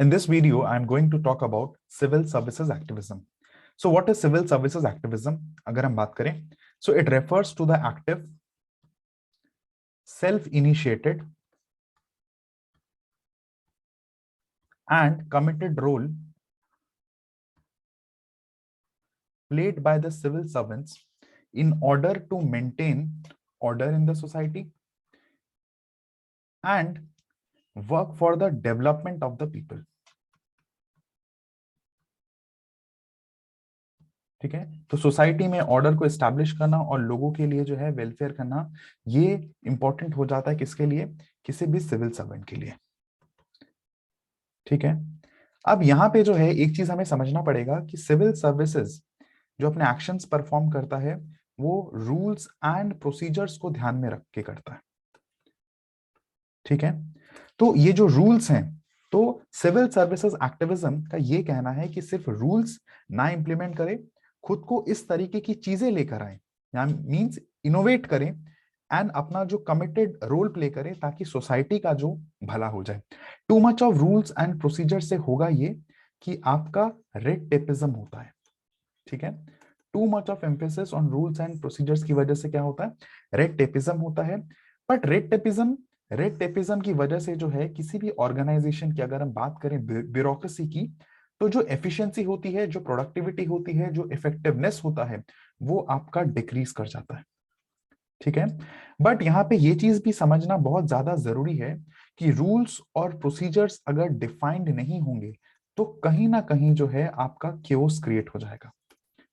In this video, I'm going to talk about civil services activism. So what is civil services activism? अगर हम बात करें, so it refers to the active, self-initiated and committed role played by the civil servants in order to maintain order in the society and work for the development of the people. ठीक है, तो society में order को establish करना और लोगों के लिए जो है वेलफेयर करना, ये इंपॉर्टेंट हो जाता है किसके लिए? किसी भी सिविल सर्वेंट के लिए। ठीक है, अब यहाँ पे जो है एक चीज हमें समझना पड़ेगा कि सिविल सर्विसेज जो अपने एक्शंस परफॉर्म करता है वो रूल्स एंड प्रोसीजर्स को ध्यान में रख के करता है। ठीक है, तो ये जो रूल्स हैं, तो सिविल सर्विसेज एक्टिविज्म का ये कहना है कि सिर्फ रूल्स ना इंप्लीमेंट करे, खुद को इस तरीके की चीजें लेकर आए, यानी मींस इनोवेट करें एंड अपना जो कमिटेड रोल प्ले करें ताकि सोसाइटी का जो भला हो जाए। Too much of rules and procedure से होगा ये कि आपका रेड टेपिज्म होता है। ठीक है, too much of emphasis on rules and procedures की वजह से क्या होता है? रेड टेपिज्म होता है। बट रेड टेपिज्म की वजह से जो है किसी भी ऑर्गेनाइजेशन की अगर हम बात करें ब्यूरोक्रेसी की, तो जो एफिशिएंसी होती है, जो प्रोडक्टिविटी होती है, जो इफेक्टिवनेस होता है, वो आपका डिक्रीज कर जाता है। ठीक है, बट यहाँ पे ये चीज भी समझना बहुत ज्यादा जरूरी है कि रूल्स और प्रोसीजर्स अगर डिफाइंड नहीं होंगे तो कहीं ना कहीं जो है आपका क्योस क्रिएट हो जाएगा।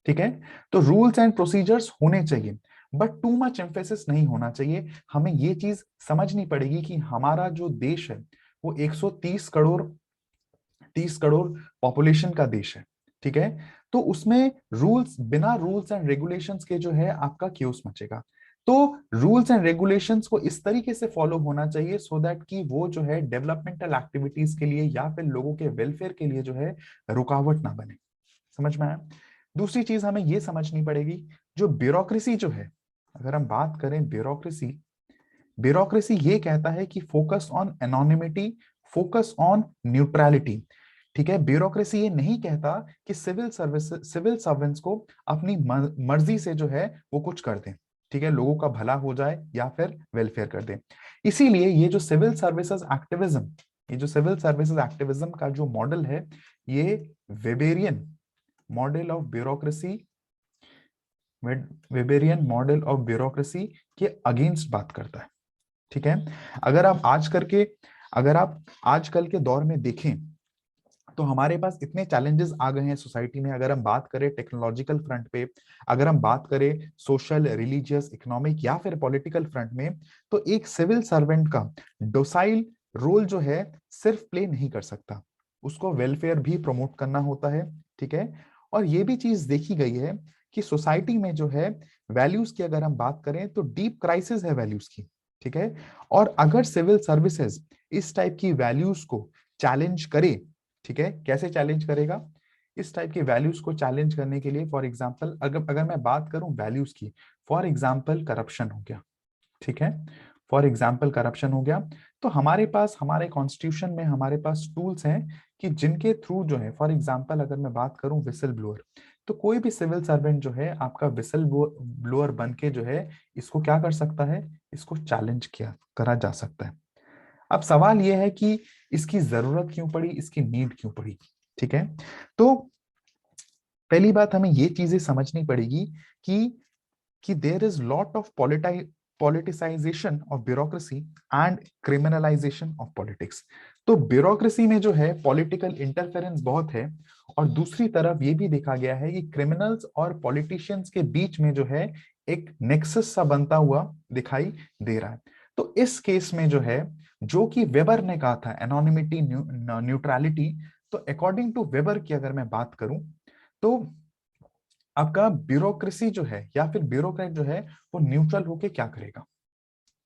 ठीक है, तो रूल्स एंड प्रोसीजर्स होने चाहिए बट टू मच एम्फेसिस नहीं होना चाहिए। हमें ये चीज समझनी पड़ेगी कि हमारा जो देश है वो 130 करोड़ पॉपुलेशन का देश है। ठीक है, तो उसमें बिना रूल्स एंड रेगुलेशंस के जो है आपका क्योस मचेगा। तो रूल्स एंड रेगुलेशंस को इस तरीके से फॉलो होना चाहिए सो दैट कि वो जो है डेवलपमेंटल एक्टिविटीज के लिए या फिर लोगों के वेलफेयर के लिए जो है रुकावट ना बने। समझ में आया? दूसरी चीज हमें ये समझनी पड़ेगी, जो ब्यूरोक्रेसी जो है, अगर हम बात करें ब्यूरोक्रेसी, ब्यूरोक्रेसी ये कहता है कि focus on anonymity, focus on neutrality. ठीक है, ब्यूरोक्रेसी ये नहीं कहता कि सिविल सर्वेंट्स को अपनी मर्जी से जो है वो कुछ कर दें, ठीक है, लोगों का भला हो जाए या फिर वेलफेयर कर दें। इसीलिए ये जो सिविल सर्विसेज एक्टिविज्म का जो मॉडल है, ये वेबेरियन मॉडल ऑफ ब्यूरोक्रेसी के अगेंस्ट बात करता है। ठीक है, अगर आप आजकल के दौर में देखें तो हमारे पास इतने चैलेंजेस आ गए हैं सोसाइटी में। अगर हम बात करें टेक्नोलॉजिकल फ्रंट पे, अगर हम बात करें सोशल, रिलीजियस, इकोनॉमिक या फिर पॉलिटिकल फ्रंट में, तो एक सिविल सर्वेंट का डोसाइल रोल जो है सिर्फ प्ले नहीं कर सकता, उसको वेलफेयर भी प्रमोट करना होता है। ठीक है, और ये भी चीज देखी गई है कि सोसाइटी में जो है वैल्यूज की अगर हम बात करें तो डीप क्राइसिस है वैल्यूज की। ठीक है, और अगर सिविल सर्विसेज इस टाइप की वैल्यूज को चैलेंज करे, ठीक है, कैसे चैलेंज करेगा? इस टाइप के वैल्यूज को चैलेंज करने के लिए, फॉर एग्जांपल अगर मैं बात करूं वैल्यूज की, फॉर एग्जांपल करप्शन हो गया। ठीक है, फॉर एग्जांपल करप्शन हो गया, तो हमारे कॉन्स्टिट्यूशन में हमारे पास टूल्स हैं कि जिनके थ्रू जो है, फॉर एग्जांपल अगर मैं बात करूं विसल ब्लोअर, तो कोई भी सिविल सर्वेंट जो है आपका विसल ब्लोअर बन के जो है इसको क्या कर सकता है? इसको चैलेंज किया करा जा सकता है। अब सवाल यह है कि इसकी जरूरत क्यों पड़ी, इसकी नीड क्यों पड़ी? ठीक है, तो पहली बात हमें ये चीजें समझनी पड़ेगी कि there is lot of politicisation of bureaucracy and criminalisation of politics. तो ब्यूरोक्रेसी में जो है पॉलिटिकल इंटरफेरेंस बहुत है, और दूसरी तरफ ये भी देखा गया है कि क्रिमिनल्स और पॉलिटिशियंस के बीच में जो है एक नेक्सस सा बनता हुआ दिखाई दे रहा है। तो इस केस में जो है, जो कि वेबर ने कहा था एनोनिमिटी, न्यूट्रलिटी, तो अकॉर्डिंग टू वेबर की अगर मैं बात करूं तो आपका ब्यूरोक्रेसी जो है या फिर ब्यूरोक्रेट जो है वो न्यूट्रल होके क्या करेगा?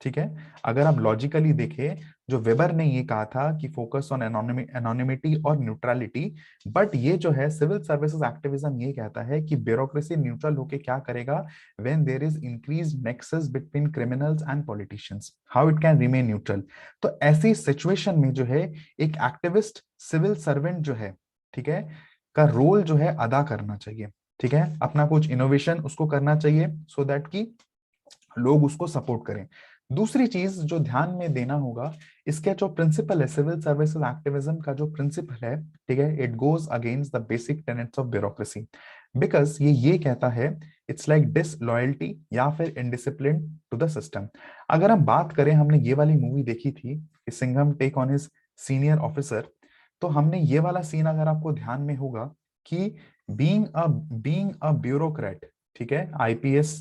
ठीक है, अगर आप लॉजिकली देखें, जो वेबर ने ये कहा था कि फोकस ऑन एनोनिमिटी और न्यूट्रलिटी, बट ये जो है सिविल सर्विसेज एक्टिविज्म ये कहता है कि ब्यूरोक्रेसी न्यूट्रल होके क्या करेगा, when there is increase nexus between criminals and politicians, how it can remain neutral. तो ऐसी सिचुएशन में जो है एक एक्टिविस्ट सिविल सर्वेंट जो है, ठीक है, का रोल जो है अदा करना चाहिए। ठीक है, अपना कुछ इनोवेशन उसको करना चाहिए सो दैट कि लोग उसको सपोर्ट करें। दूसरी चीज जो ध्यान में देना होगा, इसके जो प्रिंसिपल है सिविल सर्विसेज एक्टिविज्म का जो प्रिंसिपल है, ठीक है, it goes against the basic tenets of bureaucracy, because ये कहता है इट्स लाइक डिसलॉयल्टी या फिर इनडिसिप्लिन टू द सिस्टम। अगर हम बात करें, हमने ये वाली मूवी देखी थी कि Singham take on his senior officer, तो हमने ये वाला सीन अगर आपको ध्यान में होगा कि बीइंग अ ब्यूरोक्रेट, ठीक है, आईपीएस,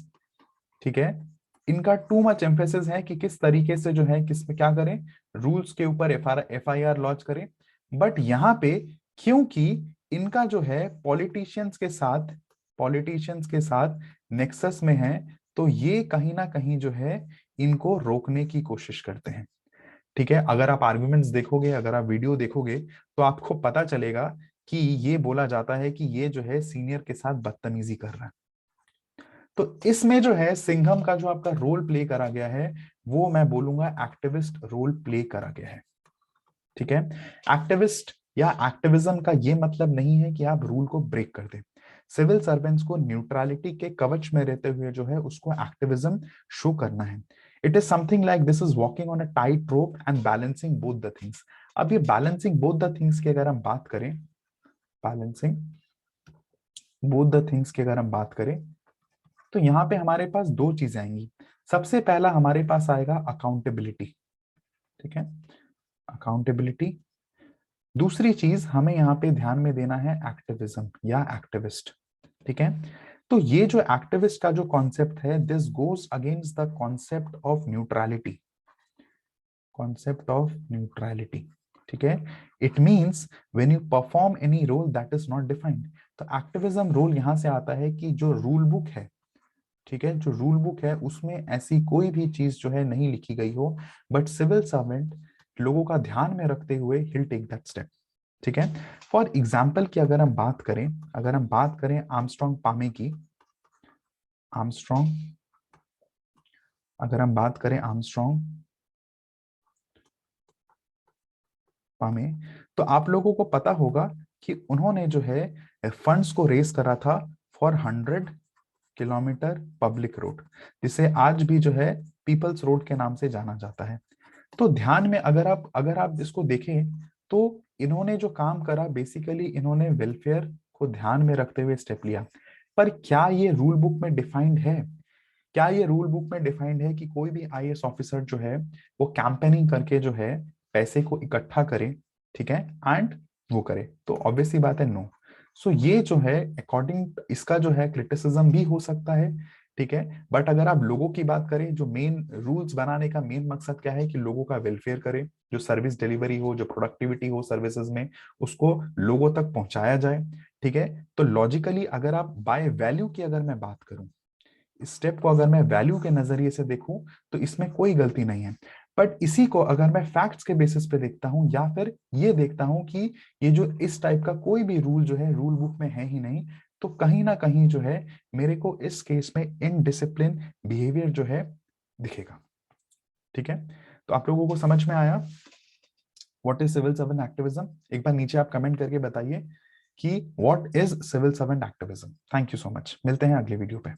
ठीक है, इनका टू मच एम्फेसिस है कि किस तरीके से जो है किस पे क्या करें, रूल्स के ऊपर एफआईआर लॉन्च करें। बट यहाँ पे क्योंकि इनका जो है पॉलिटिशियंस के साथ नेक्सस में है, तो ये कहीं ना कहीं जो है इनको रोकने की कोशिश करते हैं। ठीक है, अगर आप आर्ग्यूमेंट्स देखोगे, अगर आप वीडियो देखोगे, तो आपको पता चलेगा कि ये बोला जाता है कि ये जो है सीनियर के साथ बदतमीजी कर रहा है। तो इसमें जो है सिंघम का जो आपका रोल प्ले करा गया है, वो मैं बोलूंगा एक्टिविस्ट रोल प्ले करा गया है। ठीक है, एक्टिविस्ट या एक्टिविज्म का ये मतलब नहीं है कि आप रूल को ब्रेक कर दें। सिविल सर्वेंट्स को न्यूट्रलिटी के कवच में रहते हुए जो है उसको एक्टिविज्म शो करना है। It is something like this is walking on a tight rope and balancing both the things. अब ये बैलेंसिंग बोथ द थिंग्स की अगर हम बात करें, बैलेंसिंग बोथ द थिंग्स की अगर हम बात करें, तो यहाँ पे हमारे पास दो चीजें आएंगी। सबसे पहला हमारे पास आएगा अकाउंटेबिलिटी। ठीक है, अकाउंटेबिलिटी। दूसरी चीज हमें यहाँ पे ध्यान में देना है एक्टिविज्म या एक्टिविस्ट। ठीक है, तो ये जो एक्टिविस्ट का जो कॉन्सेप्ट है, this goes against the concept of neutrality, concept of neutrality. ठीक है, it means when you perform any role that is not defined. तो एक्टिविज्म रोल यहां से आता है कि जो रूल बुक है, ठीक है, जो रूल बुक है उसमें ऐसी कोई भी चीज जो है नहीं लिखी गई हो, बट सिविल सर्वेंट लोगों का ध्यान में रखते हुए हिल टेक दैट स्टेप। ठीक है, फॉर एग्जाम्पल की अगर हम बात करें, अगर हम बात करें आर्मस्ट्रॉन्ग पामे की, आर्मस्ट्रॉन्ग, अगर हम बात करें आर्मस्ट्रॉन्ग पामे, तो आप लोगों को पता होगा कि उन्होंने जो है फंड्स को रेज करा था फॉर 100 किलोमीटर पब्लिक रोड, जिसे आज भी जो है पीपल्स रोड के नाम से जाना जाता है। तो ध्यान में अगर आप इसको देखें, तो इन्होंने जो काम करा बेसिकली इन्होंने वेलफेयर को ध्यान में रखते हुए स्टेप लिया। पर क्या ये रूल बुक में डिफाइंड है? क्या ये रूल बुक में डिफाइंड है कि कोई भी आईएएस ऑफिसर जो है वो कैंपेनिंग करके जो है पैसे को इकट्ठा करे, ठीक है, एंड वो करे? तो ऑब्वियसली बात है नो। सो ये जो है अकॉर्डिंग इसका जो है क्रिटिसिज्म भी हो सकता है, ठीक है, बट अगर आप लोगों की बात करें, जो मेन रूल्स बनाने का मेन मकसद क्या है कि लोगों का वेलफेयर करे, जो सर्विस डिलीवरी हो, जो प्रोडक्टिविटी हो सर्विसेज में, उसको लोगों तक पहुंचाया जाए। ठीक है, तो लॉजिकली अगर आप बाय वैल्यू की अगर मैं बात करूं, स्टेप को अगर मैं वैल्यू के नजरिए से देखूं, तो इसमें कोई गलती नहीं है। बट इसी को अगर मैं फैक्ट्स के बेसिस पे देखता हूं, या फिर ये देखता हूं कि ये जो इस टाइप का कोई भी रूल जो है रूल बुक में है ही नहीं, तो कहीं ना कहीं जो है मेरे को इस केस में इनडिसिप्लिन बिहेवियर जो है दिखेगा। ठीक है, तो आप लोगों को समझ में आया what is civil servant activism? एक बार नीचे आप कमेंट करके बताइए कि what is civil servant activism. Thank you so much, मिलते हैं अगले वीडियो पे।